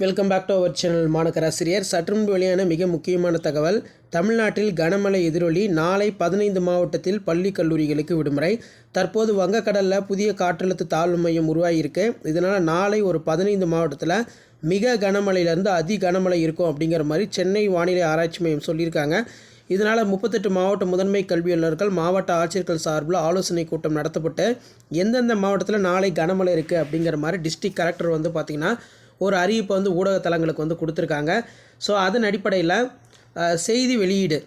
Welcome back to our channel. மாநகராசிரியர் சற்று முன்பு வெளியான மிக முக்கியமான தகவல். தமிழ்நாட்டில் கனமழை எதிரொலி. நாளை 15 மாவட்டத்தில் பள்ளி கல்லூரிகளுக்கு விடுமுறை. தற்போது வங்கக்கடலில் புதிய காற்றழுத்த தாழ்வு மையம் உருவாகியிருக்கு. இதனால் நாளை ஒரு 15 மாவட்டத்தில் மிக கனமழையிலேருந்து அதி கனமழை இருக்கும் அப்படிங்கிற மாதிரி சென்னை வானிலை ஆராய்ச்சி மையம் சொல்லியிருக்காங்க. இதனால் 38 மாவட்ட முதன்மை கல்வியாளர்கள் மாவட்ட ஆட்சியர்கள் சார்பில் ஆலோசனை கூட்டம் நடத்தப்பட்டு எந்தெந்த மாவட்டத்தில் நாளை கனமழை இருக்குது அப்படிங்கிற மாதிரி டிஸ்ட்ரிக்ட் கலெக்டர் பார்த்திங்கன்னா ஒரு அறிவிப்பை ஊடக தளங்களுக்கு கொடுத்துருக்காங்க. ஸோ அதன் அடிப்படையில் செய்தி வெளியீடு.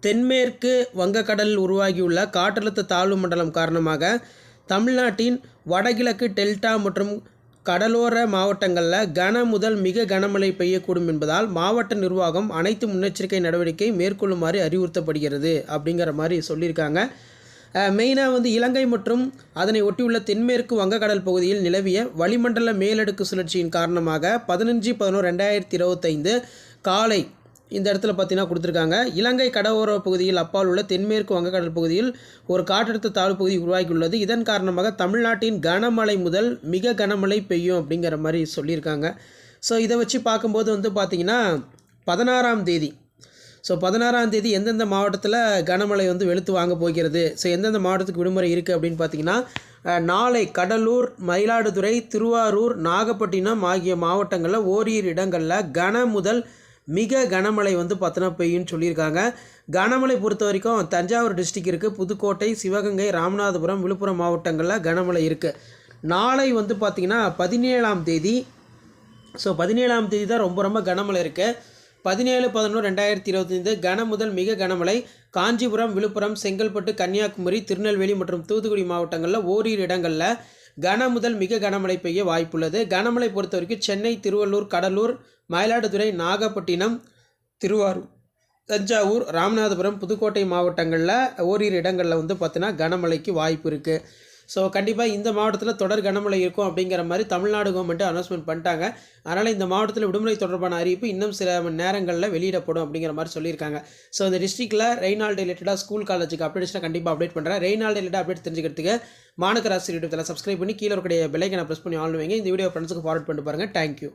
தென்மேற்கு வங்கக்கடலில் உருவாகியுள்ள காற்றழுத்த தாழ்வு மண்டலம் காரணமாக தமிழ்நாட்டின் வடகிழக்கு டெல்டா மற்றும் கடலோர மாவட்டங்களில் கன முதல் மிக கனமழை பெய்யக்கூடும் என்பதால் மாவட்ட நிர்வாகம் அனைத்து முன்னெச்சரிக்கை நடவடிக்கை மேற்கொள்ளுமாறு அறிவுறுத்தப்படுகிறது அப்படிங்கிற மாதிரி சொல்லியிருக்காங்க. மெயினாக இலங்கை மற்றும் அதனை ஒட்டியுள்ள தென்மேற்கு வங்கக்கடல் பகுதியில் நிலவிய வளிமண்டல மேலடுக்கு சுழற்சியின் காரணமாக 15/11/2025 காலை இந்த இடத்துல பார்த்தீங்கன்னா கொடுத்துருக்காங்க. இலங்கை கடலோர பகுதியில் அப்பால் உள்ள தென்மேற்கு வங்கக்கடல் பகுதியில் ஒரு காற்றழுத்த தாழ்வு பகுதி உருவாகியுள்ளது. இதன் காரணமாக தமிழ்நாட்டின் கனமழை முதல் மிக கனமழை பெய்யும் அப்படிங்கிற மாதிரி சொல்லியிருக்காங்க. ஸோ இதை வச்சு பார்க்கும்போது பார்த்திங்கன்னா 16ஆம் தேதி, ஸோ 16ஆம் தேதி எந்தெந்த மாவட்டத்தில் கனமழை வெளுத்து வாங்க போகிறது, ஸோ எந்தெந்த மாவட்டத்துக்கு விடுமுறை இருக்குது அப்படின்னு பார்த்தீங்கன்னா நாளை கடலூர், மயிலாடுதுறை, திருவாரூர், நாகப்பட்டினம் ஆகிய மாவட்டங்களில் ஓரிரு இடங்களில் கன முதல் மிக கனமழை பார்த்தீங்கன்னா பெய்யும்னு சொல்லியிருக்காங்க. கனமழை பொறுத்த வரைக்கும் தஞ்சாவூர் டிஸ்ட்ரிக்ட் இருக்குது, புதுக்கோட்டை, சிவகங்கை, ராமநாதபுரம், விழுப்புரம் மாவட்டங்களில் கனமழை இருக்குது. நாளை பார்த்திங்கன்னா 17ஆம் தேதி, ஸோ 17ஆம் தேதி தான் ரொம்ப கனமழை இருக்குது. 17/11/2025 கன முதல் மிக கனமழை காஞ்சிபுரம், விழுப்புரம், செங்கல்பட்டு, கன்னியாகுமரி, திருநெல்வேலி மற்றும் தூத்துக்குடி மாவட்டங்களில் ஓரிரு இடங்களில் கன முதல் மிக கனமழை பெய்ய வாய்ப்புள்ளது. கனமழை பொறுத்த வரைக்கும் சென்னை, திருவள்ளூர், கடலூர், மயிலாடுதுறை, நாகப்பட்டினம், திருவாரூர், தஞ்சாவூர், ராமநாதபுரம், புதுக்கோட்டை மாவட்டங்களில் ஓரிரு இடங்களில் பார்த்தீங்கன்னா கனமழைக்கு வாய்ப்பு இருக்குது. ஸோ கண்டிப்பாக இந்த மாவட்டத்தில் தொடர் கனமழை இருக்கும் அப்படிங்கிற மாதிரி தமிழ்நாடு கவர்மெண்ட்டு அனௌன்ஸ்மெண்ட் பண்ணிட்டாங்க. அதனால் இந்த மாவட்டத்தில் விடுமுறை தொடர்பான அறிவிப்பு இன்னும் சில நேரங்களில் வெளியிடப்படும் அப்படிங்கிற மாதிரி சொல்லியிருக்காங்க. ஸோ இந்த டிஸ்ட்ரிக்ட்டில் ரெய்னால்டு ரிலேட்டடாக ஸ்கூல் காலேஜுக்கு அப்டேட்ஸ்லாம் கண்டிப்பாக அப்டேட் பண்ணுறேன். ரெய்னால்டு ரிலேட்டட் அப்டேட் தெரிஞ்சுக்கிறதுக்கு மாநகராசி யூடியூப் சேனல் சப்ஸ்கிரைப் பண்ணி கீழே இருக்கக்கூடிய பெல் ஐக்கனை ப்ரெஸ் பண்ணி ஆன் வைங்க. இந்த வீடியோ ஃப்ரெண்ட்ஸுக்கு ஃபார்வர்ட் பண்ணிட்டு பாருங்கள். தேங்க்யூ.